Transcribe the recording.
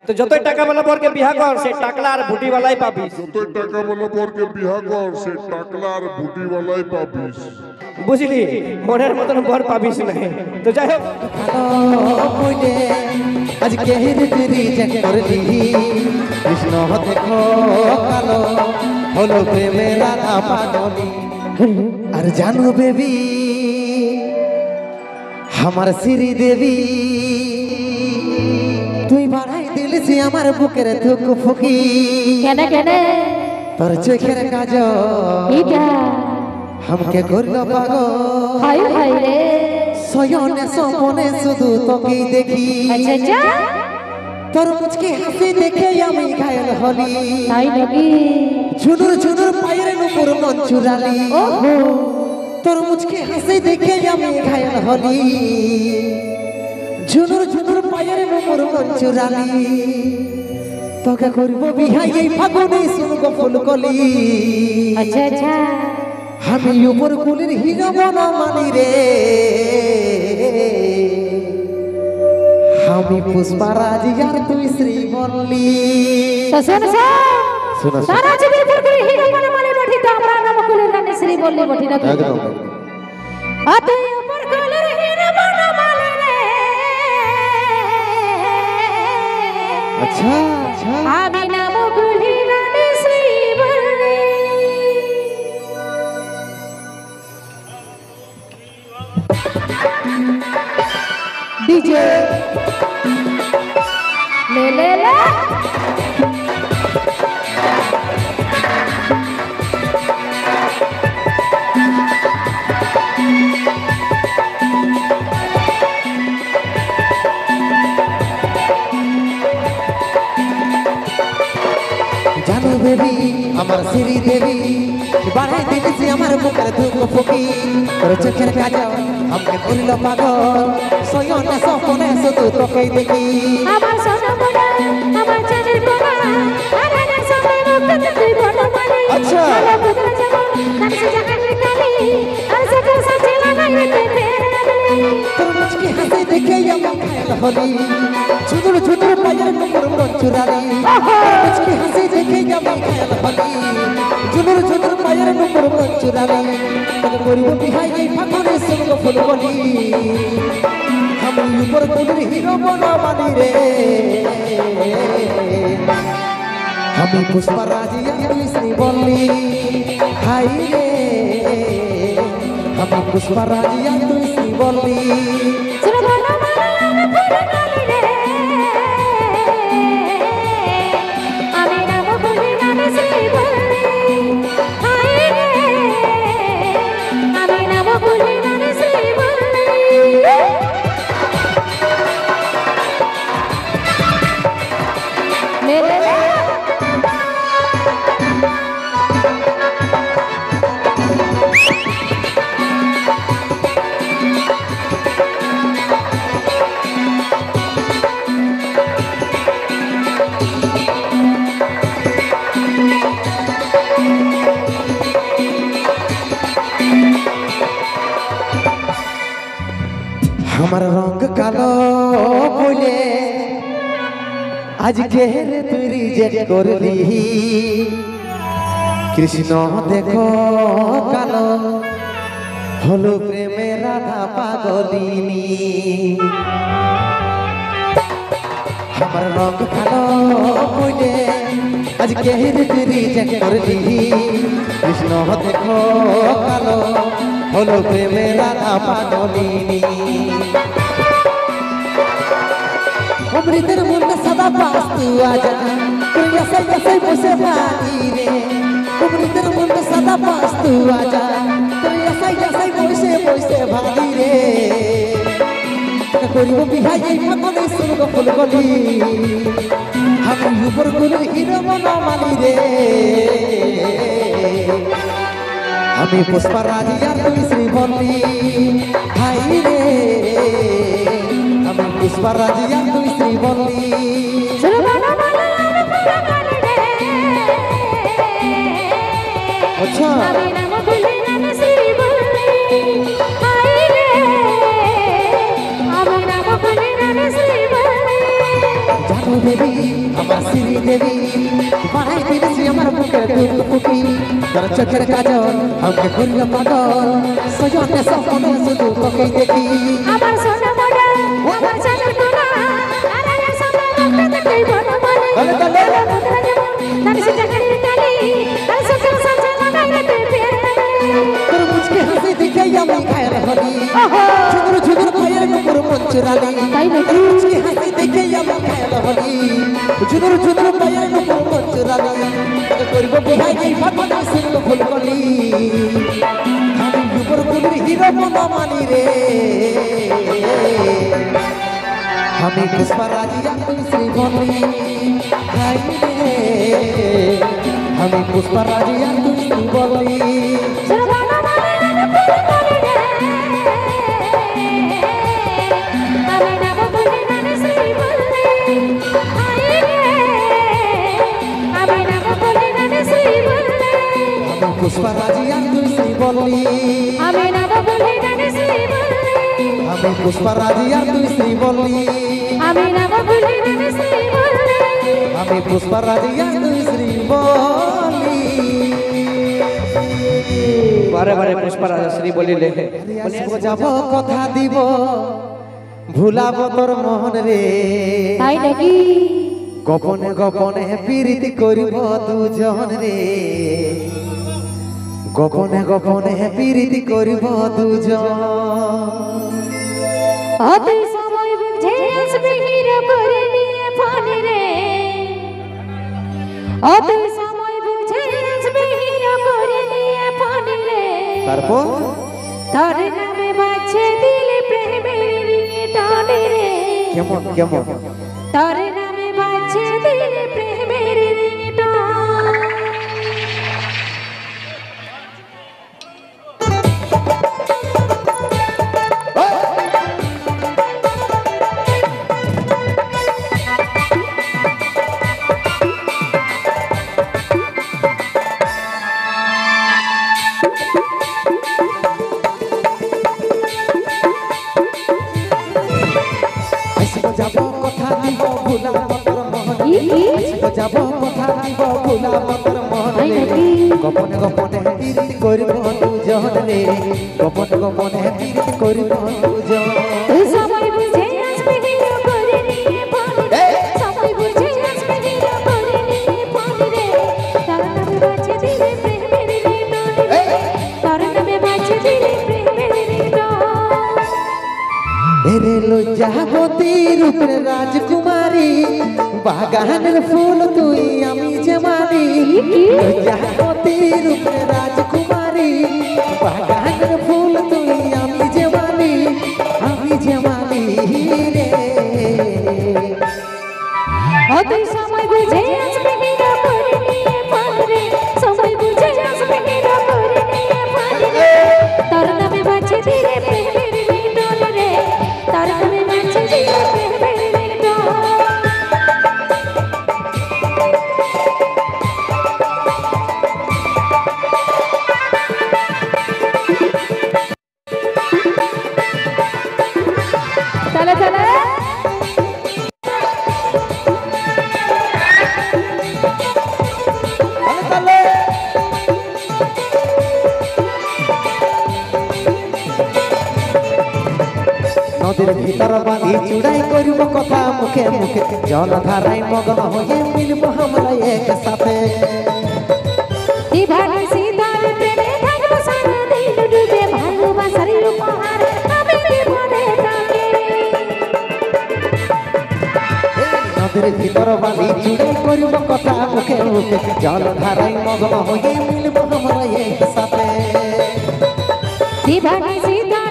তো যতই টাকা वाला बर के बियाह कर से टाकला আর বুটি वाলাই পাবিস যতই টাকা वाला बर के बियाह कर से टाकला আর বুটি वाলাই পাবিস বুঝলি মনের মতন बर পাবিস না তো যাই হোক ভালো কইলে আজকে হিরিতিরি যে করলি কৃষ্ণ দেখো কালো হলো প্রেমে রাধা পাগলি আর জানো বেবি আমার শ্রী দেবী তুই বাড়াই দিলিস আমার বুকের ধুক ফুকি কেন কেন তোর চোখের কাজ এটা हमके করলো পাগল হাই হাই রে সয়নে সপনে শুধু তোকে দেখি আচ্ছা আচ্ছা তোর মুচকে হাসি দেখে আমি ঘায়ল হলি তাই নাকি ঝুনুর ঝুনুর পায়ের নুপুর মন চুরালি ওহো তোর মুচকে হাসি দেখে আমি ঘায়ল হলি ঝুনুর ঝুনুর পায়ের নুপুর মন চুরালি তোকে করব বিহাই এই ফাগুনে শুনবো ফুল কলি আচ্ছা আচ্ছা আমি উপর কুলির হিরো বনা মানি রে আমি পুষ্পারাজ আর তুই শ্রীবল্লী তো শোনো শোনো সারা জীবন পুরপুরি হিরো মনে মনে বঠি তো আমরা নাম কুলের রানী শ্রী বললে বঠি না একদম আতে উপর কুলের হিরো মনে মনে রে আচ্ছা আচ্ছা আমি নাম কুলের রানী শ্রী বললে ডিজে ले ले ले জানো বেবি আমার শ্রী দেবী বাড়াই দিতেছি আমার বুকের ধুক ফুকি তোর চোখের কাজ আমাকে করিল পাগল সয়নে সপনে শুধু তোকে দেখি আমার সোনা মোনা আমার জানের কোনা আগানে সবে মুক্ত তুই বড় মানে আচ্ছা। ভালো পুত্র যাব কাছে জাগানে কালি আর সকা সচে লাগাই রে তেরে তোর মুচকি হাসি দেখে আমি ঘায়ল হলি ঝুনুর ঝুনুর পায়ের নুপুর মন চুরালি তোর মুচকি হাসি দেখে আমি ঘায়ল হলি ঝুনুর ঝুনুর পায়ের নুপুর মন চুরালি তোকে করিব বিহাই এই ফাগুনে শুনবো ফুল বলি আমি উপর কুলির হিরো বনা মানি রে আমি পুষ্পারাজ আর তুই শ্রীবল্লী হাই রে আমি পুষ্পারাজ আর তুই শ্রীবল্লী সুর বড় মানে আমি পুরো কালি রে আমি নাম কুলের রানী শ্রী বললে হাই রে আমি নাম কুলের রানী শ্রী বললে ले ले ले আমার রঙ কালো বলে আজকে রে তুই রিজেক্ট করলি কৃষ্ণ দেখো কালো হলো প্রেমে রাধা পাগলিনী আমার রঙ কালো বলে আজকে রে তুই রিজেক্ট করলি কৃষ্ণ দেখো কালো হলো প্রেমে রাধা পাগলিনী অমৃতের মনটা সদা পাস তু আজা তুই এসাই এসাই বসে ভাগি রে অমৃতের মনটা সদা পাস তু আজা তুই এসাই এসাই বসে বসে ভাগি রে করিব বিহাই এই ফাগুনে শুনবো ফুল গলি আমি উপর কুলির হিরো বনা মানি রে আমি পুষ্পারাজ আর তুই শ্রীবল্লী হাই রে আমি পুষ্পারাজ আর তুই শ্রীবল্লী সুর বড় মানে আমি পুরো কালি রে আচ্ছা আমি নাম কুলের রানী শ্রী বললে হাই রে আমি নাম কুলের রানী শ্রী বললে দেবী আমার শ্রী দেবী বানাই দিয়েছি আমার বুকের দুধ ফুকি তোর চোখের কাজল আমাকে করল পাগল সজনে সপনে শুধু তোকেই দেখি আমার সোনা মোড়া আমার চাঁদের কোনা আরামের সামনে মুখটা দেখতেই বড় বলে মুদ্রা যেমন তার সে চাকরির টালি আর সকাল সকাল লাগাই রে তুই প্রেম তোর মুচকে হাসি দেখে আমি ঘায়ল হলি ঝুনুর ঝুনুর পায়ের নুপুর মঞ্চুরালি তাই নাকি? তোর মুচকে হাসি দেখে আমি ঘায়ল হলি ঝুনুর ঝুনুর পায়ের নুপুর মঞ্চুরালি তোকে করব বিহাই এই ভাবনা শুনলো ভুল কলি আমি উপর গুলির হিরো মনা মানি রে আমি পুষ্পা রাজিয়া তুই শ্রীবলি হাই রে আমি পুষ্পা রাজিয়া তুই শ্রীবলি সর্বনা মানে আমি পুরি করি রে আমি নাম বলি নানি শ্রী বললে হাই রে আমি নাম বলি নানি শ্রী বললে আমি পুষ্পা রাজিয়া তুই শ্রীবলি আমি নাম বলি নানি শ্রী বললে আমি পুষ্পা রাজিয়া তুই শ্রীবলি আমি নাম বলি নানি শ্রী বললে আমি পুষ্পা রাজিয়া তুই শ্রীবলি বারে বারে পুষ্পা রাজশ্রী বলিলে যাব কথা দিব ভুলাব তোর মোহন রে তাই নাকি গোপনে গোপনে প্রীতি করিব দুজন রে গোপনে গোপনে প্রীতি করিব দুজন অতি সময় বুঝে আসবে হিরো করে নিয়ে ফোন রে অতি সময় বুঝে আসবে হিরো করে নিয়ে ফোন রে তারপর তোর নামে বাজছে দিলে প্রেমের রিংটোন রে কেমন কেমন তোর নামে বাজছে দিলে প্রেমের রিংটোন আইসব যাব কথা দিব ভুলাব তোর মোহন কি কি আইসব যাব কথা দিব ভুলাব তোর মোহন তাই রে নাকি? গোপনে গোপনে প্রীতি করিব দুজন রে গোপনে গোপনে প্রীতি করিব দুজন তুই সময় বুঝে আসবে হিরো করে নিয়ে ফোন রে সময় বুঝে আসবে হিরো করে নিয়ে ফোন রে তোর নামে বাজছে দিলে প্রেমের রিংটোন রে তোর নামে বাজছে দিলে প্রেমের রিংটোন এরে লজ্জাবতী রূপের রাজকুমারী বাগানের ফুল তুই আমি জমানি লজ্জাবতী রূপের রাজকুমারী বাগানের ফুল তুই আমি জমানি রে তুই সময় বুঝে আসবে হিরো করে নিয়ে ফোন রে সময় বুঝে আসবে হিরো করে নিয়ে ফোন রে তোর নামে বাজছে দিলে প্রেমের রিংটোন রে তোর নামে বাজছে দিলে প্রেমের রিংটোন চলে চলে নদীর ভিতর বাঁধি চুড়াই করব কথা মুখে মুখে জল ধারাই মগ্ন হয়ে মিলব আমরা এক সাথে দিবানি সিতার প্রেমে থাকবো সারা দিন ডুবে ভালোবাসার উপহার আমি জীবনে তাকে নদীর ভিতর বাঁধি চুড়াই করব কথা মুখে মুখে জল ধারাই মগ্ন হয়ে মিলব আমরা এক সাথে দিবানি সিতার